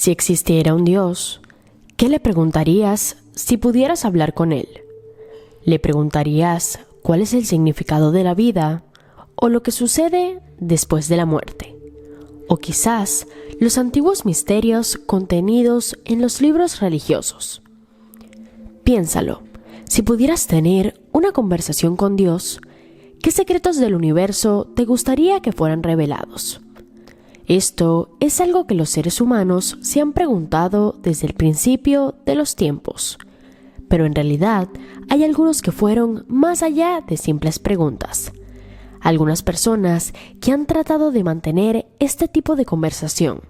Si existiera un Dios, ¿qué le preguntarías si pudieras hablar con él? ¿Le preguntarías cuál es el significado de la vida o lo que sucede después de la muerte? O quizás los antiguos misterios contenidos en los libros religiosos. Piénsalo, si pudieras tener una conversación con Dios, ¿qué secretos del universo te gustaría que fueran revelados? Esto es algo que los seres humanos se han preguntado desde el principio de los tiempos, pero en realidad hay algunos que fueron más allá de simples preguntas. Algunas personas que han tratado de mantener este tipo de conversación.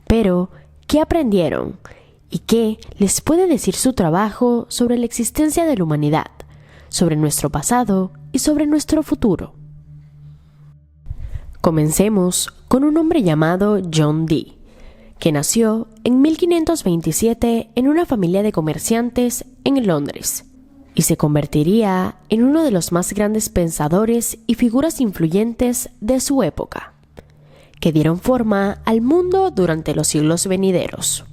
Pero, ¿qué aprendieron? ¿Y qué les puede decir su trabajo sobre la existencia de la humanidad, sobre nuestro pasado y sobre nuestro futuro? Comencemos con un hombre llamado John Dee, que nació en 1527 en una familia de comerciantes en Londres y se convertiría en uno de los más grandes pensadores y figuras influyentes de su época, que dieron forma al mundo durante los siglos venideros.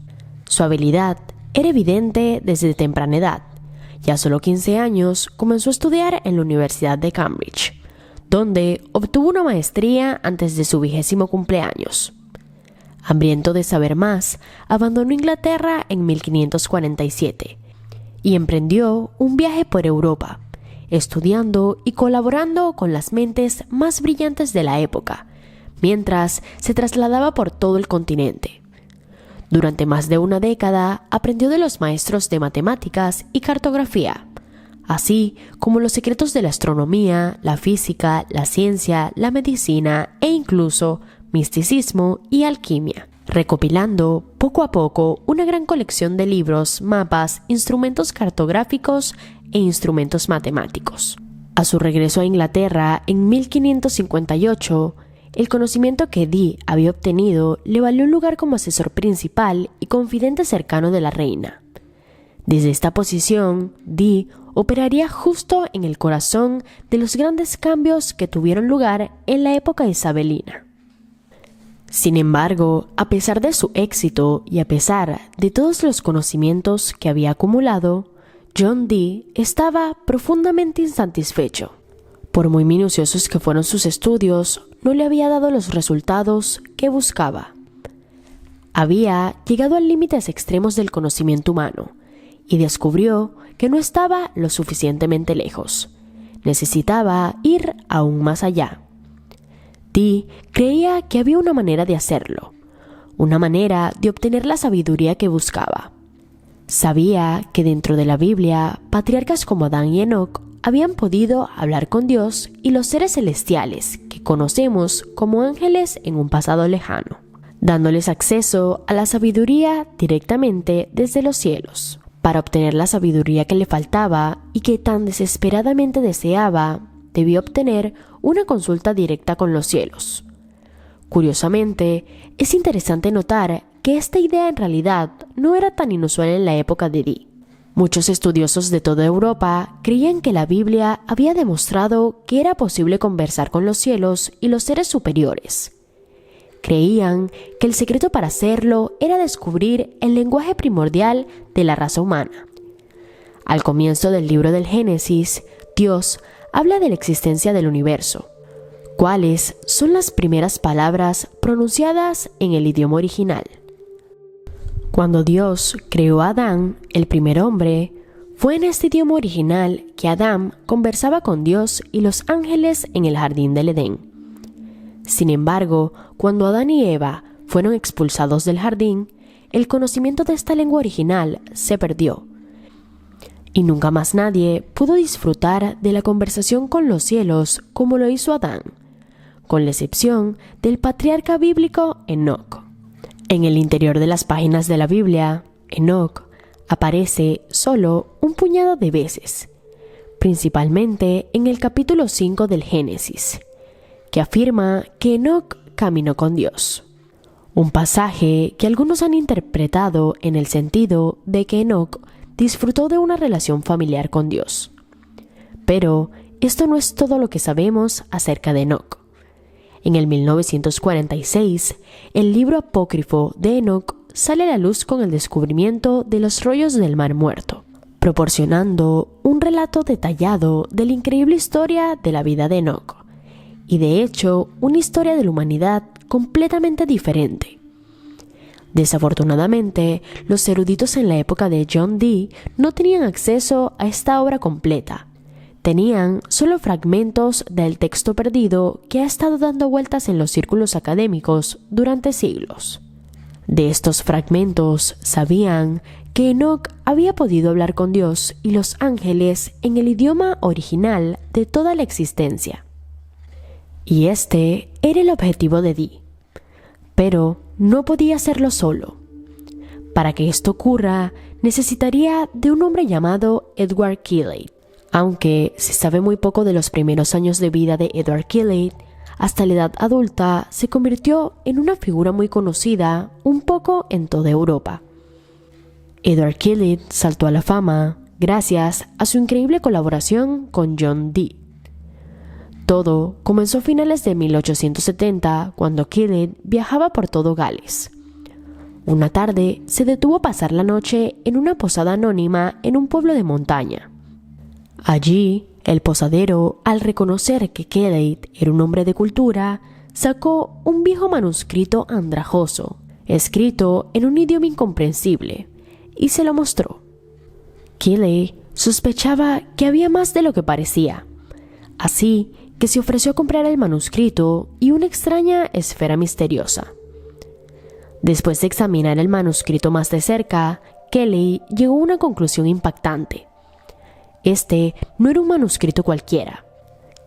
Su habilidad era evidente desde temprana edad, y a solo 15 años comenzó a estudiar en la Universidad de Cambridge, donde obtuvo una maestría antes de su 20º cumpleaños. Hambriento de saber más, abandonó Inglaterra en 1547 y emprendió un viaje por Europa, estudiando y colaborando con las mentes más brillantes de la época, mientras se trasladaba por todo el continente. Durante más de una década aprendió de los maestros de matemáticas y cartografía, así como los secretos de la astronomía, la física, la ciencia, la medicina e incluso misticismo y alquimia, recopilando poco a poco una gran colección de libros, mapas, instrumentos cartográficos e instrumentos matemáticos. A su regreso a Inglaterra en 1558, el conocimiento que Dee había obtenido le valió un lugar como asesor principal y confidente cercano de la reina. Desde esta posición, Dee operaría justo en el corazón de los grandes cambios que tuvieron lugar en la época isabelina. Sin embargo, a pesar de su éxito y a pesar de todos los conocimientos que había acumulado, John Dee estaba profundamente insatisfecho. Por muy minuciosos que fueron sus estudios, no le había dado los resultados que buscaba. Había llegado a límites extremos del conocimiento humano y descubrió que no estaba lo suficientemente lejos. Necesitaba ir aún más allá. Dee creía que había una manera de hacerlo, una manera de obtener la sabiduría que buscaba. Sabía que dentro de la Biblia, patriarcas como Adán y Enoc habían podido hablar con Dios y los seres celestiales que conocemos como ángeles en un pasado lejano, dándoles acceso a la sabiduría directamente desde los cielos. Para obtener la sabiduría que le faltaba y que tan desesperadamente deseaba, debió obtener una consulta directa con los cielos. Curiosamente, es interesante notar que esta idea en realidad no era tan inusual en la época de Dee. Muchos estudiosos de toda Europa creían que la Biblia había demostrado que era posible conversar con los cielos y los seres superiores. Creían que el secreto para hacerlo era descubrir el lenguaje primordial de la raza humana. Al comienzo del libro del Génesis, Dios habla de la existencia del universo. ¿Cuáles son las primeras palabras pronunciadas en el idioma original? Cuando Dios creó a Adán, el primer hombre, fue en este idioma original que Adán conversaba con Dios y los ángeles en el jardín del Edén. Sin embargo, cuando Adán y Eva fueron expulsados del jardín, el conocimiento de esta lengua original se perdió. Y nunca más nadie pudo disfrutar de la conversación con los cielos como lo hizo Adán, con la excepción del patriarca bíblico Enoc. En el interior de las páginas de la Biblia, Enoc aparece solo un puñado de veces, principalmente en el capítulo 5 del Génesis, que afirma que Enoc caminó con Dios. Un pasaje que algunos han interpretado en el sentido de que Enoc disfrutó de una relación familiar con Dios. Pero esto no es todo lo que sabemos acerca de Enoc. En el 1946, el libro apócrifo de Enoc sale a la luz con el descubrimiento de los rollos del Mar Muerto, proporcionando un relato detallado de la increíble historia de la vida de Enoch, y de hecho una historia de la humanidad completamente diferente. Desafortunadamente, los eruditos en la época de John Dee no tenían acceso a esta obra completa. Tenían solo fragmentos del texto perdido que ha estado dando vueltas en los círculos académicos durante siglos. De estos fragmentos sabían que Enoch había podido hablar con Dios y los ángeles en el idioma original de toda la existencia. Y este era el objetivo de Dee. Pero no podía hacerlo solo. Para que esto ocurra, necesitaría de un hombre llamado Edward Kelley. Aunque se sabe muy poco de los primeros años de vida de Edward Kelley, hasta la edad adulta se convirtió en una figura muy conocida un poco en toda Europa. Edward Kelley saltó a la fama gracias a su increíble colaboración con John Dee. Todo comenzó a finales de 1870 cuando Kelley viajaba por todo Gales. Una tarde se detuvo a pasar la noche en una posada anónima en un pueblo de montaña. Allí, el posadero, al reconocer que Kelley era un hombre de cultura, sacó un viejo manuscrito andrajoso, escrito en un idioma incomprensible, y se lo mostró. Kelley sospechaba que había más de lo que parecía, así que se ofreció a comprar el manuscrito y una extraña esfera misteriosa. Después de examinar el manuscrito más de cerca, Kelley llegó a una conclusión impactante. Este no era un manuscrito cualquiera.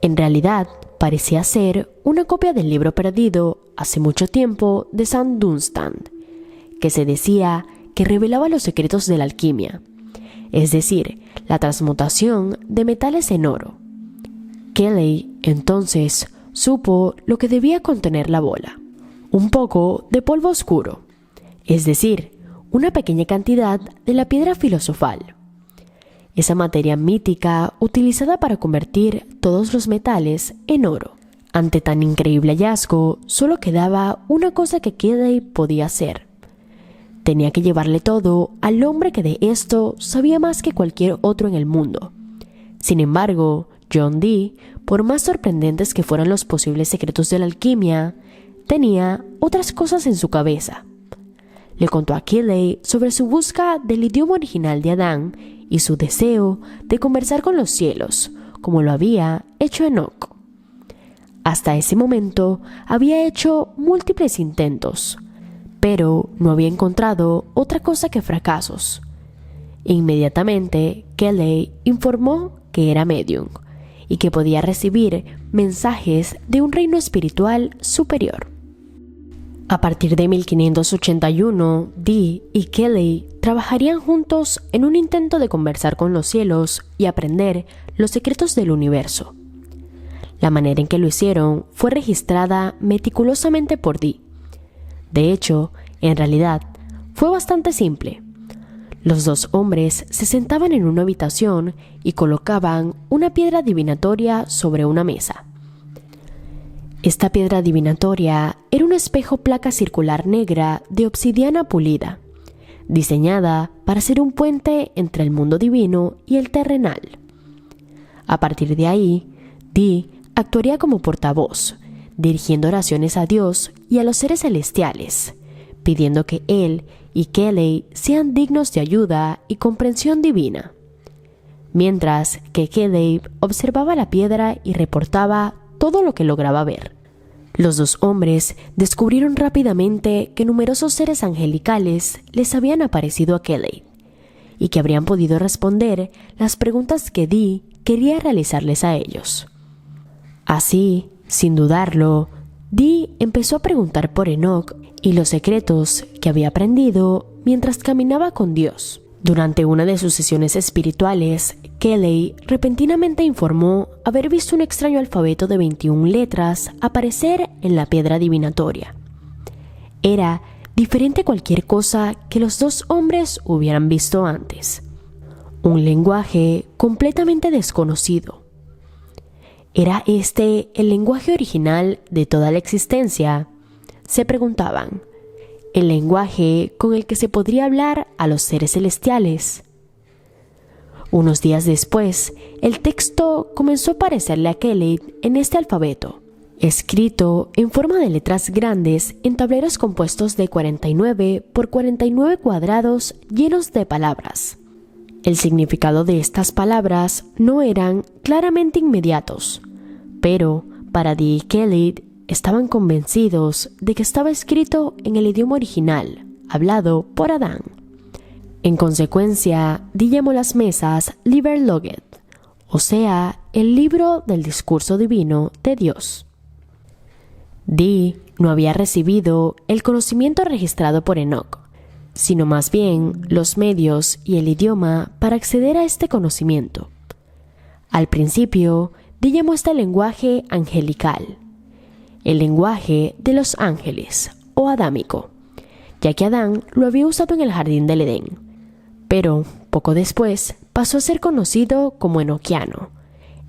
En realidad, parecía ser una copia del libro perdido hace mucho tiempo de Saint Dunstan, que se decía que revelaba los secretos de la alquimia, es decir, la transmutación de metales en oro. Kelley, entonces, supo lo que debía contener la bola: un poco de polvo oscuro, es decir, una pequeña cantidad de la piedra filosofal. Esa materia mítica utilizada para convertir todos los metales en oro. Ante tan increíble hallazgo, solo quedaba una cosa que Kelley podía hacer. Tenía que llevarle todo al hombre que de esto sabía más que cualquier otro en el mundo. Sin embargo, John Dee, por más sorprendentes que fueran los posibles secretos de la alquimia, tenía otras cosas en su cabeza. Le contó a Kelley sobre su búsqueda del idioma original de Adán y su deseo de conversar con los cielos, como lo había hecho Enoch. Hasta ese momento había hecho múltiples intentos, pero no había encontrado otra cosa que fracasos. Inmediatamente, Kelley informó que era medium y que podía recibir mensajes de un reino espiritual superior. A partir de 1581, Dee y Kelley trabajarían juntos en un intento de conversar con los cielos y aprender los secretos del universo. La manera en que lo hicieron fue registrada meticulosamente por Dee. De hecho, en realidad, fue bastante simple. Los dos hombres se sentaban en una habitación y colocaban una piedra divinatoria sobre una mesa. Esta piedra divinatoria era un espejo placa circular negra de obsidiana pulida, diseñada para ser un puente entre el mundo divino y el terrenal. A partir de ahí, Dee actuaría como portavoz, dirigiendo oraciones a Dios y a los seres celestiales, pidiendo que él y Kelley sean dignos de ayuda y comprensión divina, mientras que Kelley observaba la piedra y reportaba todo lo que lograba ver. Los dos hombres descubrieron rápidamente que numerosos seres angelicales les habían aparecido a Kelley y que habrían podido responder las preguntas que Dee quería realizarles a ellos. Así, sin dudarlo, Dee empezó a preguntar por Enoch y los secretos que había aprendido mientras caminaba con Dios. Durante una de sus sesiones espirituales, Kelley repentinamente informó haber visto un extraño alfabeto de 21 letras aparecer en la piedra divinatoria. Era diferente a cualquier cosa que los dos hombres hubieran visto antes. Un lenguaje completamente desconocido. ¿Era este el lenguaje original de toda la existencia?, se preguntaban. el lenguaje con el que se podría hablar a los seres celestiales. Unos días después, el texto comenzó a aparecerle a Kelly en este alfabeto, escrito en forma de letras grandes en tableros compuestos de 49 por 49 cuadrados llenos de palabras. El significado de estas palabras no eran claramente inmediatos, pero para Dee y Kelly estaban convencidos de que estaba escrito en el idioma original, hablado por Adán. En consecuencia, Dee llamó las mesas Liber Loget, o sea, el libro del discurso divino de Dios. Dee no había recibido el conocimiento registrado por Enoch, sino más bien los medios y el idioma para acceder a este conocimiento. Al principio, Dee llamó este lenguaje angelical, el lenguaje de los ángeles o adámico, ya que Adán lo había usado en el jardín del Edén, pero poco después pasó a ser conocido como enoquiano,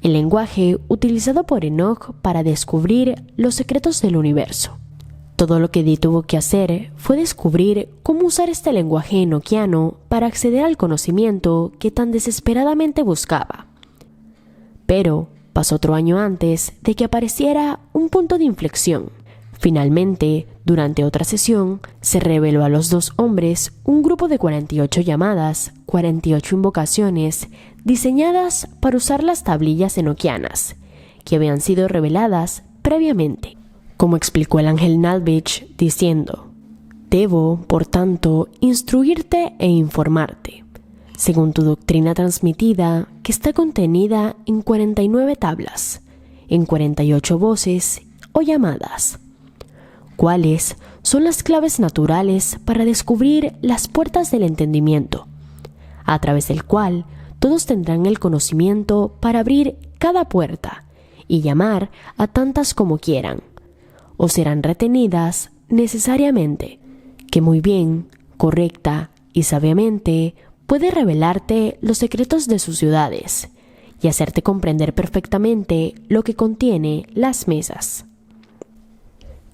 el lenguaje utilizado por Enoch para descubrir los secretos del universo. Todo lo que Dee tuvo que hacer fue descubrir cómo usar este lenguaje enoquiano para acceder al conocimiento que tan desesperadamente buscaba. Pero pasó otro año antes de que apareciera un punto de inflexión. Finalmente, durante otra sesión, se reveló a los dos hombres un grupo de 48 llamadas, 48 invocaciones, diseñadas para usar las tablillas enoquianas, que habían sido reveladas previamente. Como explicó el ángel Nalbich, diciendo: «Debo, por tanto, instruirte e informarte, según tu doctrina transmitida, que está contenida en 49 tablas, en 48 voces o llamadas. ¿Cuáles son las claves naturales para descubrir las puertas del entendimiento, a través del cual todos tendrán el conocimiento para abrir cada puerta y llamar a tantas como quieran, o serán retenidas necesariamente, que muy bien, correcta y sabiamente puede revelarte los secretos de sus ciudades y hacerte comprender perfectamente lo que contiene las mesas».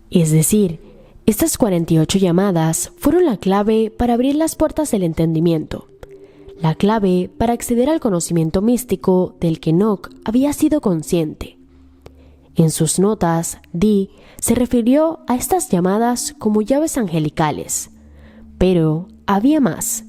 Es decir, estas 48 llamadas fueron la clave para abrir las puertas del entendimiento, la clave para acceder al conocimiento místico del que Enoch había sido consciente. En sus notas, Dee se refirió a estas llamadas como llaves angelicales, pero había más.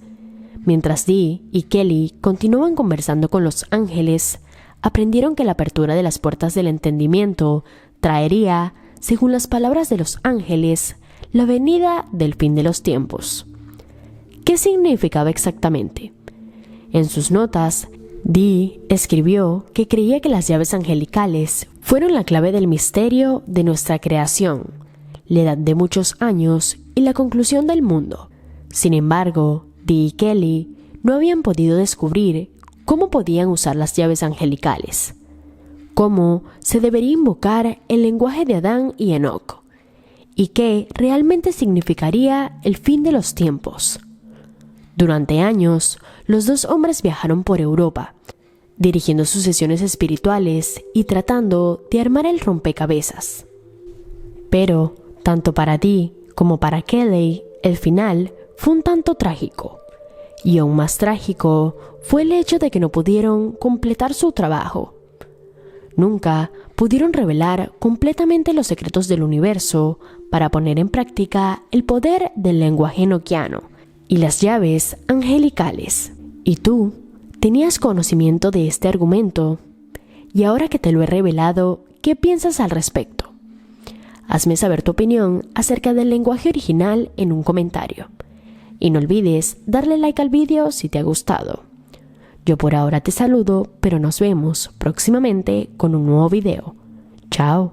Mientras Dee y Kelly continuaban conversando con los ángeles, aprendieron que la apertura de las puertas del entendimiento traería, según las palabras de los ángeles, la venida del fin de los tiempos. ¿Qué significaba exactamente? En sus notas, Dee escribió que creía que las llaves angelicales fueron la clave del misterio de nuestra creación, la edad de muchos años y la conclusión del mundo. Sin embargo, Dee y Kelly no habían podido descubrir cómo podían usar las llaves angelicales, cómo se debería invocar el lenguaje de Adán y Enoch, y qué realmente significaría el fin de los tiempos. Durante años, los dos hombres viajaron por Europa, dirigiendo sus sesiones espirituales y tratando de armar el rompecabezas. Pero, tanto para Dee como para Kelly, el final fue un tanto trágico, y aún más trágico fue el hecho de que no pudieron completar su trabajo. Nunca pudieron revelar completamente los secretos del universo para poner en práctica el poder del lenguaje enoquiano y las llaves angelicales. Y tú tenías conocimiento de este argumento, y ahora que te lo he revelado, ¿qué piensas al respecto? Hazme saber tu opinión acerca del lenguaje original en un comentario. Y no olvides darle like al vídeo si te ha gustado. Yo por ahora te saludo, pero nos vemos próximamente con un nuevo video. Chao.